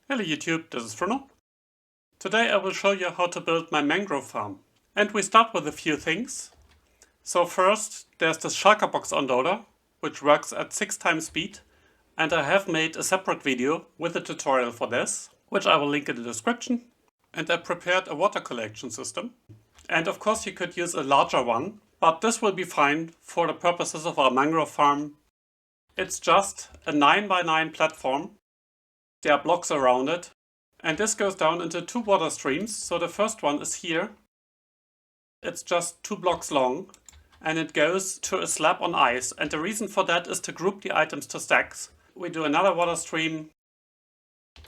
Hello YouTube, this is Bruno. Today I will show you how to build my mangrove farm. And we start with a few things. So first, there's this shulker box unloader, which works at 6 times speed. And I have made a separate video with a tutorial for this, which I will link in the description. And I prepared a water collection system. And of course you could use a larger one, but this will be fine for the purposes of our mangrove farm. It's just a 9 by 9 platform. There are blocks around it. And this goes down into 2 water streams. So the first one is here. It's just 2 blocks long. And it goes to a slab on ice. And the reason for that is to group the items to stacks. We do another water stream.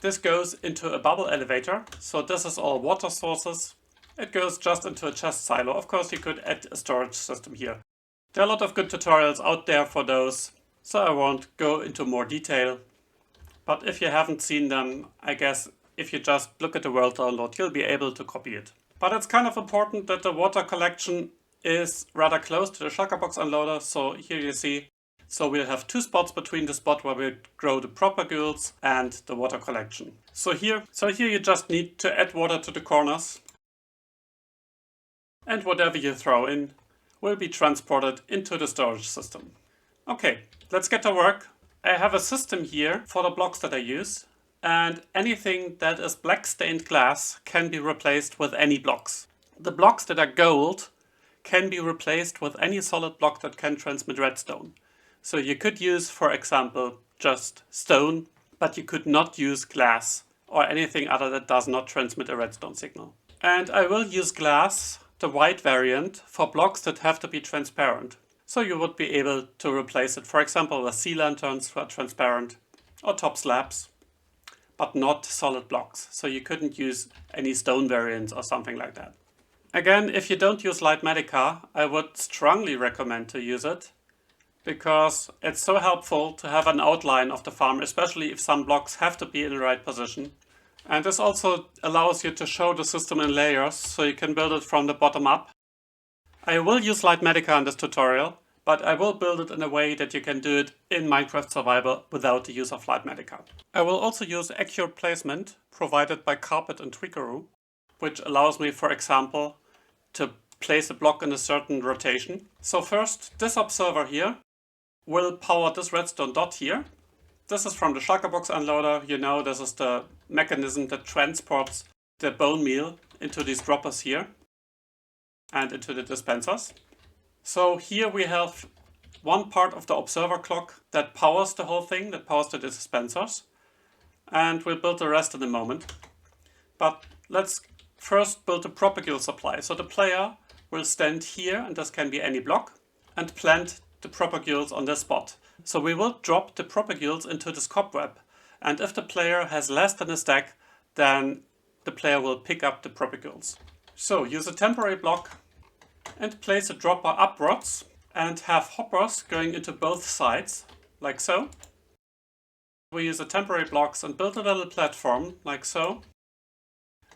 This goes into a bubble elevator. So this is all water sources. It goes just into a chest silo. Of course you could add a storage system here. There are a lot of good tutorials out there for those. So I won't go into more detail. But if you haven't seen them, I guess if you just look at the world download, you'll be able to copy it. But it's kind of important that the water collection is rather close to the shulker box unloader. So here you see, so we'll have 2 spots between the spot where we grow the propagules and the water collection. So here you just need to add water to the corners. And whatever you throw in will be transported into the storage system. Okay, let's get to work. I have a system here for the blocks that I use, and anything that is black stained glass can be replaced with any blocks. The blocks that are gold can be replaced with any solid block that can transmit redstone. So you could use, for example, just stone, but you could not use glass or anything other that does not transmit a redstone signal. And I will use glass, the white variant, for blocks that have to be transparent. So you would be able to replace it, for example, with sea lanterns for transparent or top slabs, but not solid blocks. So you couldn't use any stone variants or something like that. Again, if you don't use Lightmedica, I would strongly recommend to use it because it's so helpful to have an outline of the farm, especially if some blocks have to be in the right position. And this also allows you to show the system in layers, so you can build it from the bottom up. I will use Lightmedica in this tutorial, but I will build it in a way that you can do it in Minecraft Survival without the use of Lightmedica. I will also use accurate placement provided by Carpet and Tweakeroo, which allows me, for example, to place a block in a certain rotation. So first, this observer here will power this redstone dot here. This is from the shulker box unloader. You know, this is the mechanism that transports the bone meal into these droppers here and into the dispensers. So here we have one part of the observer clock that powers the whole thing, that powers the dispensers. And we'll build the rest in a moment. But let's first build the propagule supply. So the player will stand here, and this can be any block, and plant the propagules on this spot. So we will drop the propagules into this cobweb. And if the player has less than a stack, then the player will pick up the propagules. So use a temporary block and place a dropper upwards and have hoppers going into both sides, like so. We use the temporary blocks and build a little platform, like so.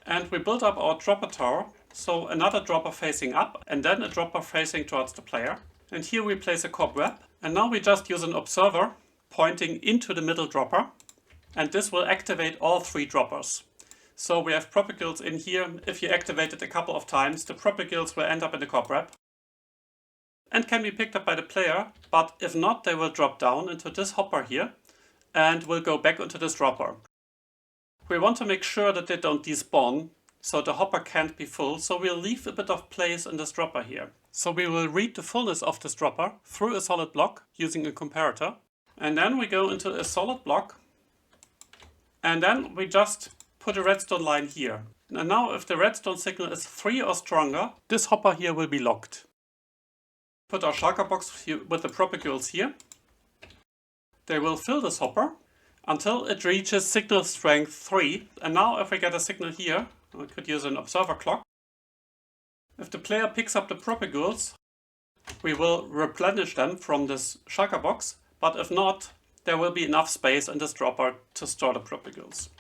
And we build up our dropper tower, so another dropper facing up and then a dropper facing towards the player. And here we place a cobweb. And now we just use an observer pointing into the middle dropper. And this will activate all 3 droppers. So we have propagules in here. If you activate it a couple of times, the propagules will end up in the cobweb and can be picked up by the player, but if not, they will drop down into this hopper here and will go back into this dropper. We want to make sure that they don't despawn, so the hopper can't be full, so we'll leave a bit of place in this dropper here. So we will read the fullness of this dropper through a solid block using a comparator, and then we go into a solid block, and then we just put a redstone line here. And now if the redstone signal is 3 or stronger, this hopper here will be locked. Put our shulker box with the propagules here. They will fill this hopper until it reaches signal strength 3. And now if we get a signal here, we could use an observer clock. If the player picks up the propagules, we will replenish them from this shulker box. But if not, there will be enough space in this dropper to store the propagules.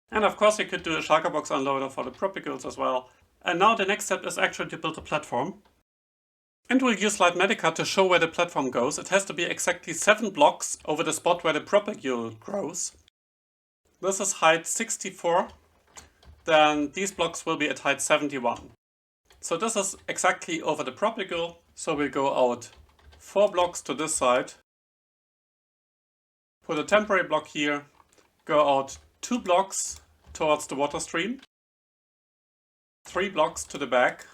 And of course you could do a shulker box unloader for the propagules as well. And now the next step is actually to build a platform. And we'll use Lightmedica to show where the platform goes. It has to be exactly 7 blocks over the spot where the propagule grows. this is height 64, then these blocks will be at height 71. So this is exactly over the propago. So we'll go out 4 blocks to this side, put a temporary block here, go out 2 blocks towards the water stream, 3 blocks to the back,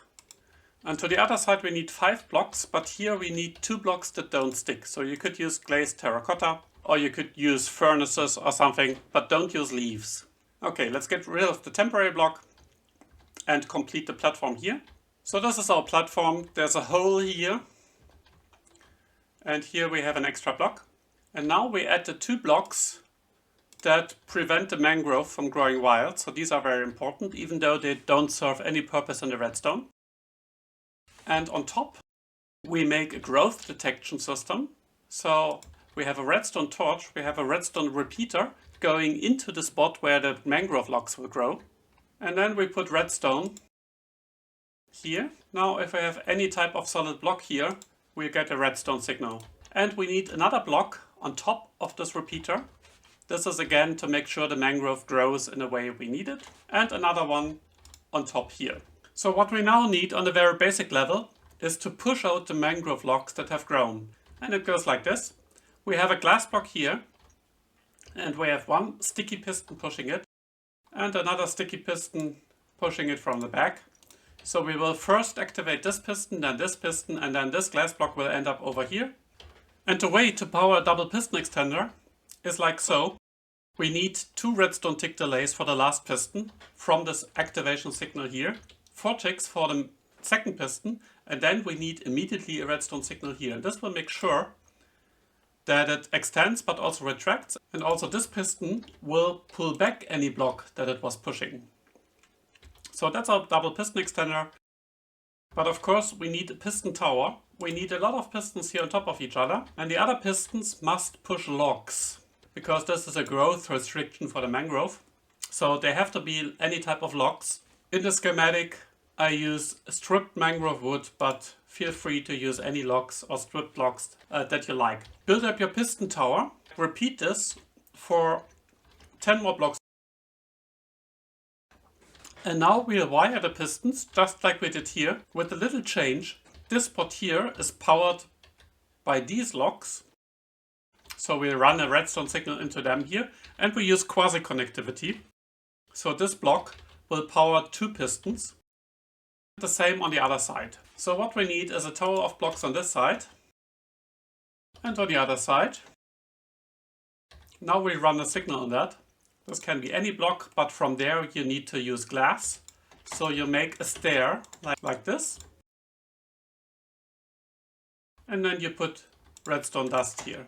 and to the other side we need 5 blocks, but here we need 2 blocks that don't stick. So you could use glazed terracotta, or you could use furnaces or something, but don't use leaves. Okay, let's get rid of the temporary block and complete the platform here. So this is our platform. There's a hole here, and here we have an extra block. And now we add the 2 blocks that prevent the mangrove from growing wild. So these are very important, even though they don't serve any purpose in the redstone. And on top, we make a growth detection system. So we have a redstone torch, we have a redstone repeater going into the spot where the mangrove logs will grow. And then we put redstone here. Now if I have any type of solid block here, we get a redstone signal. And we need another block on top of this repeater. This is again to make sure the mangrove grows in the way we need it. And another one on top here. So what we now need on the very basic level is to push out the mangrove logs that have grown. And it goes like this. We have a glass block here, and we have one sticky piston pushing it, and another sticky piston pushing it from the back. So we will first activate this piston, and then this glass block will end up over here. And the way to power a double piston extender is like so. We need 2 redstone tick delays for the last piston from this activation signal here, 4 ticks for the second piston, and then we need immediately a redstone signal here. And this will make sure that it extends but also retracts, and also this piston will pull back any block that it was pushing. So that's our double piston extender. But of course we need a piston tower. We need a lot of pistons here on top of each other, and the other pistons must push logs because this is a growth restriction for the mangrove. So they have to be any type of logs. In the schematic I use stripped mangrove wood, but feel free to use any logs or stripped logs that you like. Build up your piston tower. Repeat this for 10 more blocks. And now we'll wire the pistons just like we did here with a little change. This pot here is powered by these logs. So we'll run a redstone signal into them here, and we use quasi-connectivity. So this block will power 2 pistons. The same on the other side. So what we need is a tower of blocks on this side and on the other side. Now we run a signal on that. This can be any block, but from there you need to use glass. So you make a stair like this. And then you put redstone dust here.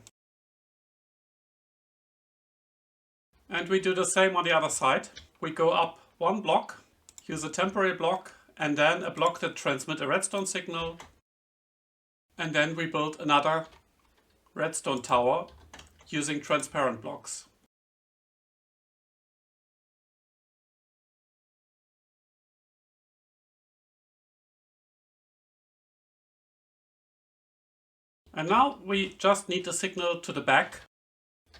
And we do the same on the other side. We go up 1 block, use a temporary block, and then a block that transmits a redstone signal. And then we build another redstone tower using transparent blocks. And now we just need a signal to the back.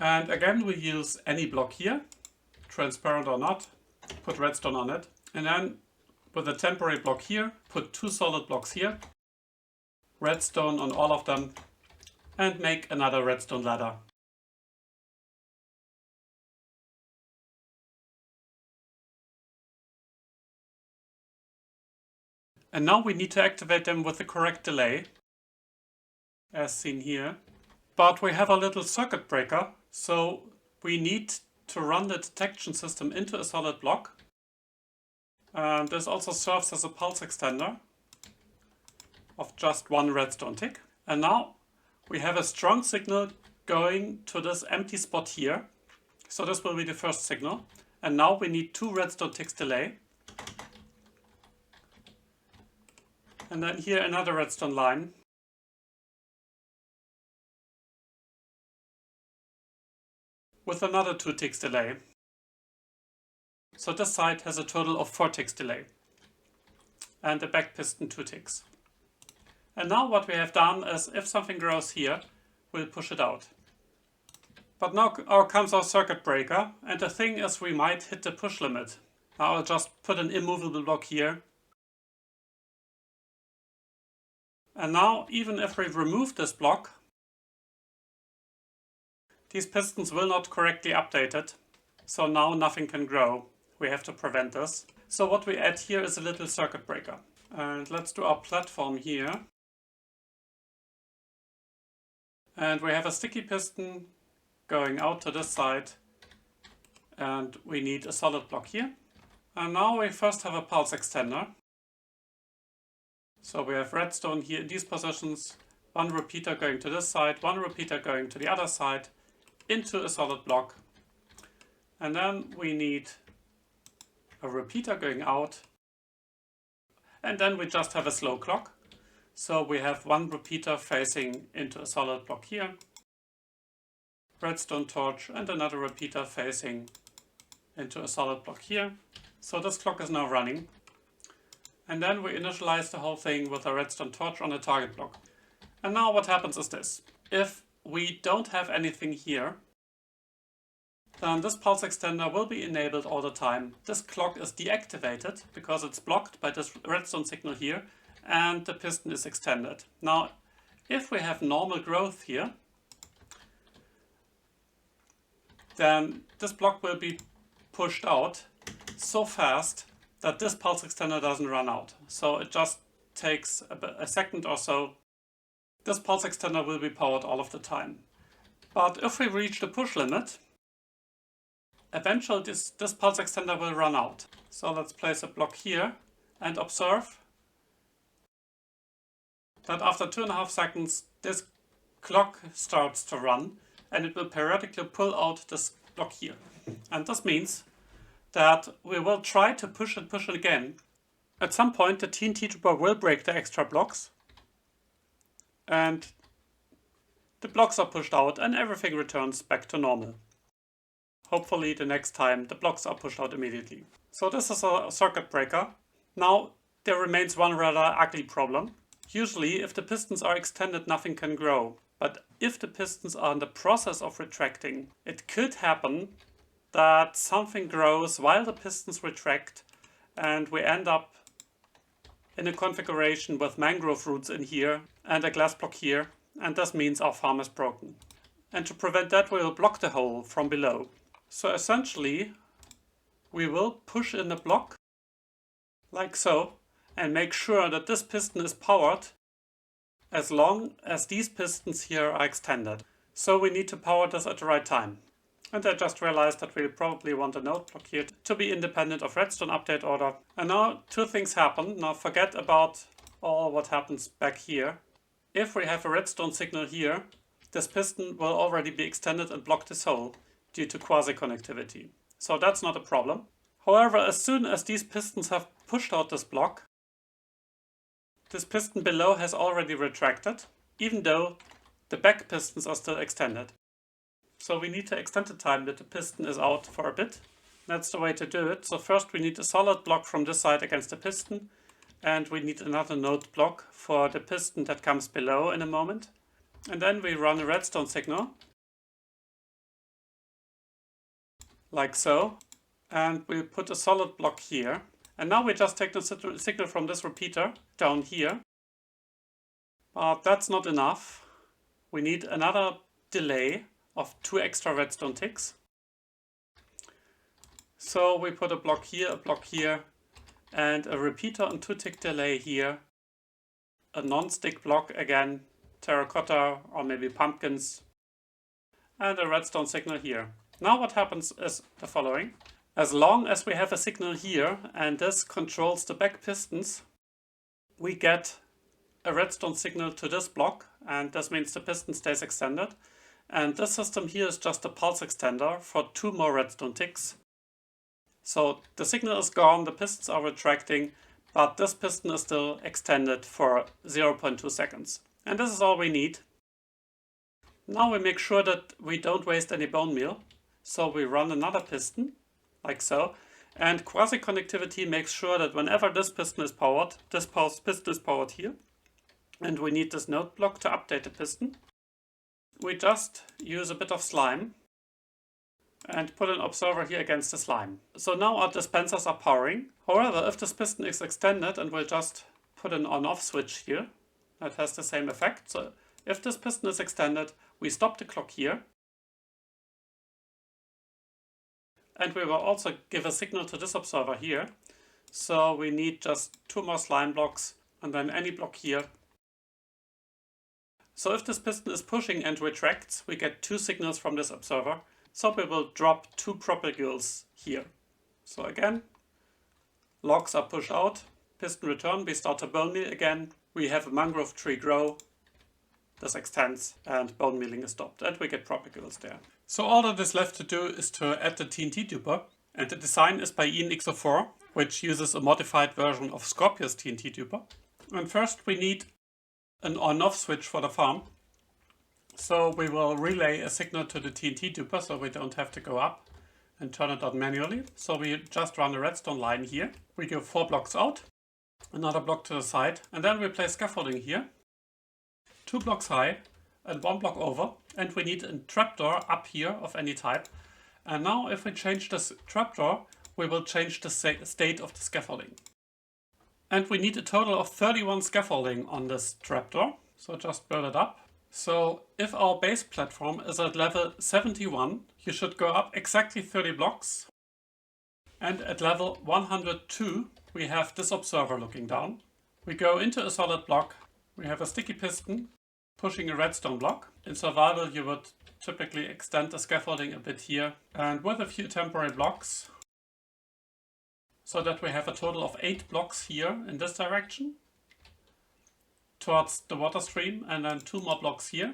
And again we use any block here, transparent or not, put redstone on it. And then with a temporary block here, put 2 solid blocks here, redstone on all of them, and make another redstone ladder. And now we need to activate them with the correct delay, as seen here. But we have a little circuit breaker, so we need to run the detection system into a solid block. This also serves as a pulse extender of just 1 redstone tick. And now we have a strong signal going to this empty spot here. So this will be the first signal. And now we need 2 redstone ticks delay. And then here another redstone line. With another 2 ticks delay. So this side has a total of 4 ticks delay. And the back piston 2 ticks. And now what we have done is if something grows here, we'll push it out. But now comes our circuit breaker, and the thing is we might hit the push limit. Now I'll just put an immovable block here. And now, even if we remove this block, these pistons will not correctly update it. So now nothing can grow. We have to prevent this. So what we add here is a little circuit breaker. And let's do our platform here. And we have a sticky piston going out to this side. And we need a solid block here. And now we first have a pulse extender. So we have redstone here in these positions. One repeater going to this side, one repeater going to the other side, into a solid block. And then we need a repeater going out. And then we just have a slow clock. So we have one repeater facing into a solid block here. Redstone torch and another repeater facing into a solid block here. So this clock is now running. And then we initialize the whole thing with a redstone torch on a target block. And now what happens is this. If we don't have anything here, then this pulse extender will be enabled all the time. This clock is deactivated because it's blocked by this redstone signal here, and the piston is extended. Now, if we have normal growth here, then this block will be pushed out so fast that this pulse extender doesn't run out. So it just takes a second or so. This pulse extender will be powered all of the time. But if we reach the push limit, eventually this pulse extender will run out. So let's place a block here and observe that after 2.5 seconds this clock starts to run, and it will periodically pull out this block here. And this means that we will try to push it again. At some point the TNT duper will break the extra blocks, and the blocks are pushed out and everything returns back to normal. Hopefully the next time the blocks are pushed out immediately. So this is a circuit breaker. Now there remains one rather ugly problem. Usually if the pistons are extended, nothing can grow. But if the pistons are in the process of retracting, it could happen that something grows while the pistons retract, and we end up in a configuration with mangrove roots in here and a glass block here, and this means our farm is broken. And to prevent that, we will block the hole from below. So essentially we will push in a block like so and make sure that this piston is powered as long as these pistons here are extended. So we need to power this at the right time. And I just realized that we probably want a node block here to be independent of redstone update order. And now two things happen. Now forget about all what happens back here. If we have a redstone signal here, this piston will already be extended and block this hole due to quasi-connectivity. So that's not a problem. However, as soon as these pistons have pushed out this block, this piston below has already retracted, even though the back pistons are still extended. So we need to extend the time that the piston is out for a bit. That's the way to do it. So first we need a solid block from this side against the piston, and we need another node block for the piston that comes below in a moment. And then we run a redstone signal, like so, and we put a solid block here. And now we just take the signal from this repeater down here. But that's not enough. We need another delay of 2 extra redstone ticks. So we put a block here, and a repeater and 2 tick delay here. A non-stick block again, terracotta or maybe pumpkins, and a redstone signal here. Now what happens is the following. As long as we have a signal here and this controls the back pistons, we get a redstone signal to this block, and this means the piston stays extended. And this system here is just a pulse extender for 2 more redstone ticks. So the signal is gone, the pistons are retracting, but this piston is still extended for 0.2 seconds. And this is all we need. Now we make sure that we don't waste any bone meal. So we run another piston, like so. And quasi-connectivity makes sure that whenever this piston is powered, this piston is powered here. And we need this node block to update the piston. We just use a bit of slime and put an observer here against the slime. So now our dispensers are powering. However, if this piston is extended, and we'll just put an on-off switch here, that has the same effect. So if this piston is extended, we stop the clock here. And we will also give a signal to this observer here. So we need just 2 more slime blocks and then any block here. So if this piston is pushing and retracts, we get 2 signals from this observer. So we will drop 2 propagules here. So again, logs are pushed out, piston return, we start to bone meal again. We have a mangrove tree grow, this extends and bone mealing is stopped and we get propagules there. So all that is left to do is to add the TNT duper, and the design is by 19.x-20.x, which uses a modified version of Scorpius TNT duper. And first we need an on-off switch for the farm. So we will relay a signal to the TNT duper so we don't have to go up and turn it on manually. So we just run a redstone line here. We go 4 blocks out, another block to the side, and then we place scaffolding here, 2 blocks high and 1 block over, and we need a trapdoor up here of any type. And now if we change this trapdoor, we will change the state of the scaffolding. And we need a total of 31 scaffolding on this trapdoor, so just build it up. So if our base platform is at level 71, you should go up exactly 30 blocks. And at level 102, we have this observer looking down. We go into a solid block. We have a sticky piston pushing a redstone block. In survival, you would typically extend the scaffolding a bit here and with a few temporary blocks, so that we have a total of 8 blocks here in this direction towards the water stream, and then 2 more blocks here.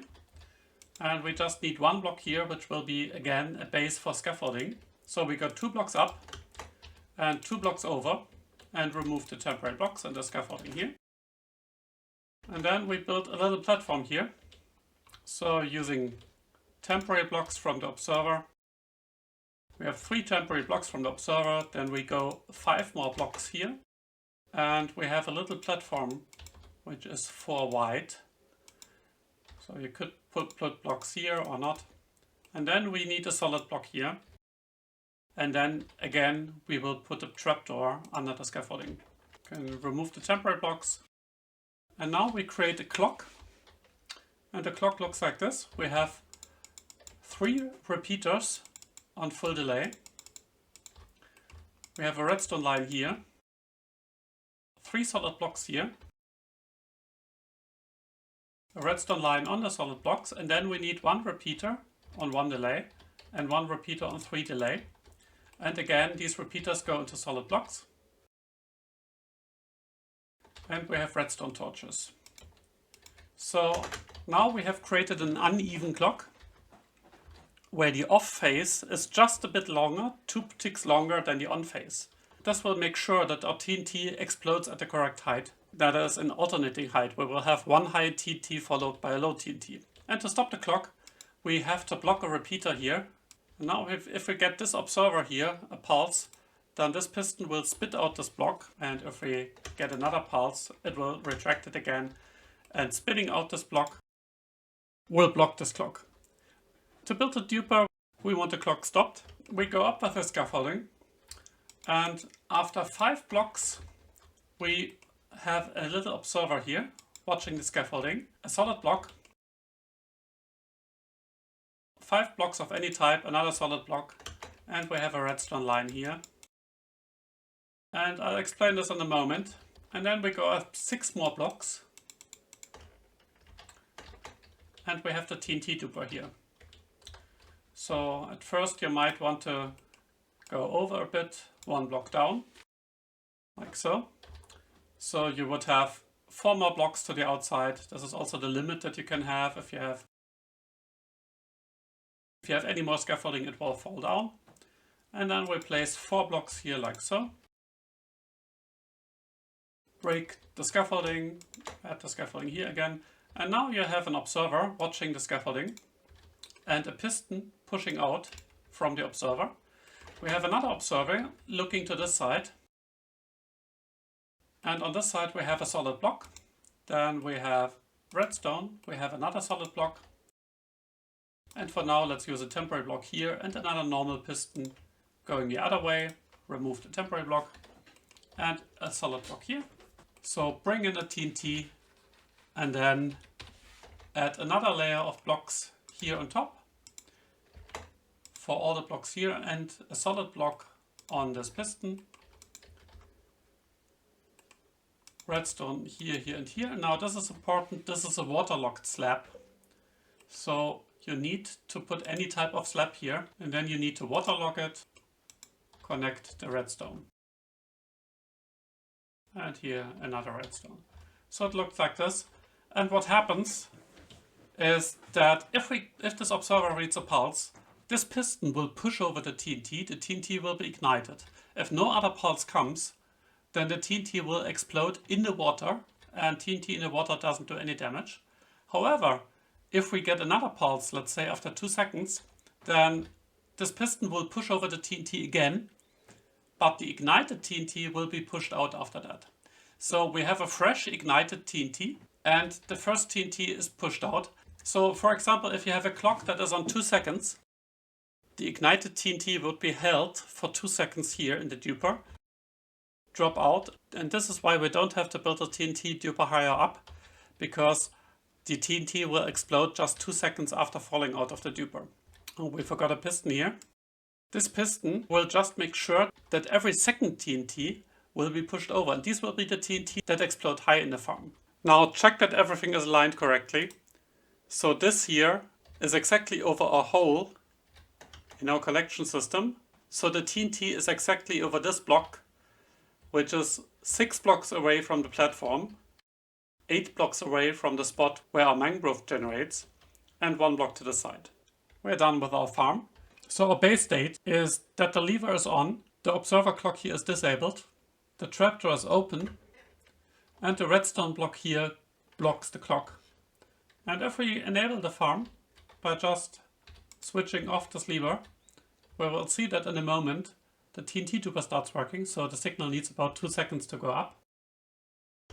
And we just need 1 block here, which will be again a base for scaffolding. So we got 2 blocks up and 2 blocks over, and remove the temporary blocks and the scaffolding here. And then we build a little platform here. So using temporary blocks from the observer, we have 3 temporary blocks from the observer, then we go 5 more blocks here, and we have a little platform which is 4 wide. So you could put blocks here or not. And then we need a solid block here. And then again, we will put a trapdoor under the scaffolding. Can remove the temporary blocks. And now we create a clock. And the clock looks like this. We have 3 repeaters on full delay. We have a redstone line here. 3 solid blocks here. A redstone line on the solid blocks, and then we need 1 repeater on 1 delay and 1 repeater on 3 delay. And again, these repeaters go into solid blocks. And we have redstone torches. So now we have created an uneven clock where the off phase is just a bit longer, 2 ticks longer than the on phase. This will make sure that our TNT explodes at the correct height. That is an alternating height. We will have 1 high TNT followed by a low TNT. And to stop the clock, we have to block a repeater here. Now if we get this observer here, a pulse, then this piston will spit out this block. And if we get another pulse, it will retract it again. And spitting out this block will block this clock. To build a duper, we want the clock stopped. We go up with the scaffolding. And after 5 blocks, we have a little observer here watching the scaffolding, a solid block, 5 blocks of any type, another solid block, and we have a redstone line here. And I'll explain this in a moment. And then we go up 6 more blocks, and we have the TNT duper here. So at first you might want to go over a bit, 1 block down, like so. So you would have 4 more blocks to the outside. This is also the limit that you can have. If you have any more scaffolding, it will fall down. And then we place 4 blocks here like so. Break the scaffolding, add the scaffolding here again. And now you have an observer watching the scaffolding and a piston pushing out from the observer. We have another observer looking to this side. And on this side we have a solid block. Then we have redstone, we have another solid block. And for now, let's use a temporary block here and another normal piston going the other way. Remove the temporary block and a solid block here. So bring in a TNT and then add another layer of blocks here on top for all the blocks here and a solid block on this piston. Redstone here, here and here. Now this is important, this is a waterlogged slab. So you need to put any type of slab here and then you need to waterlog it, connect the redstone. And here another redstone. So it looks like this. And what happens is that if this observer reads a pulse, this piston will push over the TNT will be ignited. If no other pulse comes, then the TNT will explode in the water, and TNT in the water doesn't do any damage. However, if we get another pulse, let's say after 2 seconds, then this piston will push over the TNT again, but the ignited TNT will be pushed out after that. So we have a fresh ignited TNT, and the first TNT is pushed out. So for example, if you have a clock that is on 2 seconds, the ignited TNT would be held for 2 seconds here in the duper, drop out, and this is why we don't have to build a TNT duper higher up, because the TNT will explode just 2 seconds after falling out of the duper. Oh, we forgot a piston here. This piston will just make sure that every second TNT will be pushed over, and these will be the TNT that explode high in the farm. Now check that everything is aligned correctly. So this here is exactly over a hole in our collection system. So the TNT is exactly over this block, which is 6 blocks away from the platform, 8 blocks away from the spot where our mangrove generates, and 1 block to the side. We're done with our farm. So our base state is that the lever is on, the observer clock here is disabled, the trapdoor is open, and the redstone block here blocks the clock. And if we enable the farm by just switching off this lever, we will see that in a moment the TNT duper starts working, so the signal needs about 2 seconds to go up.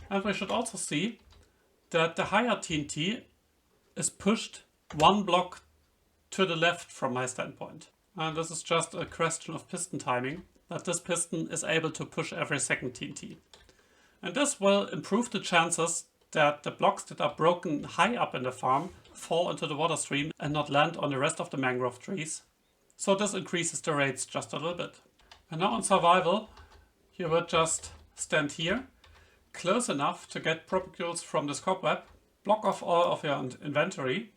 And we should also see that the higher TNT is pushed 1 block to the left from my standpoint. And this is just a question of piston timing, that this piston is able to push every second TNT. And this will improve the chances that the blocks that are broken high up in the farm fall into the water stream and not land on the rest of the mangrove trees. So this increases the rates just a little bit. And now on survival, you would just stand here, close enough to get propagules from this cobweb, block off all of your inventory,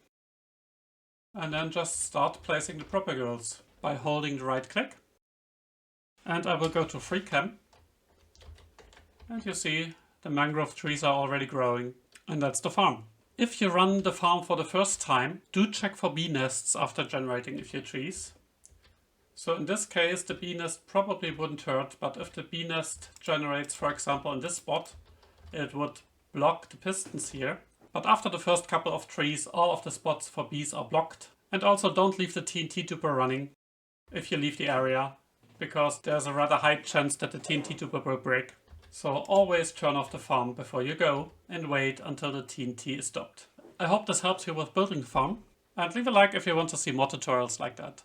and then just start placing the propagules by holding the right click. And I will go to free cam, and you see the mangrove trees are already growing, and that's the farm. If you run the farm for the first time, do check for bee nests after generating a few trees. So in this case, the bee nest probably wouldn't hurt, but if the bee nest generates, for example, in this spot, it would block the pistons here. But after the first couple of trees, all of the spots for bees are blocked. And also don't leave the TNT duper running if you leave the area, because there's a rather high chance that the TNT duper will break. So always turn off the farm before you go and wait until the TNT is stopped. I hope this helps you with building the farm, and leave a like if you want to see more tutorials like that.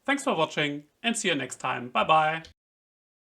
Thanks for watching and see you next time. Bye bye!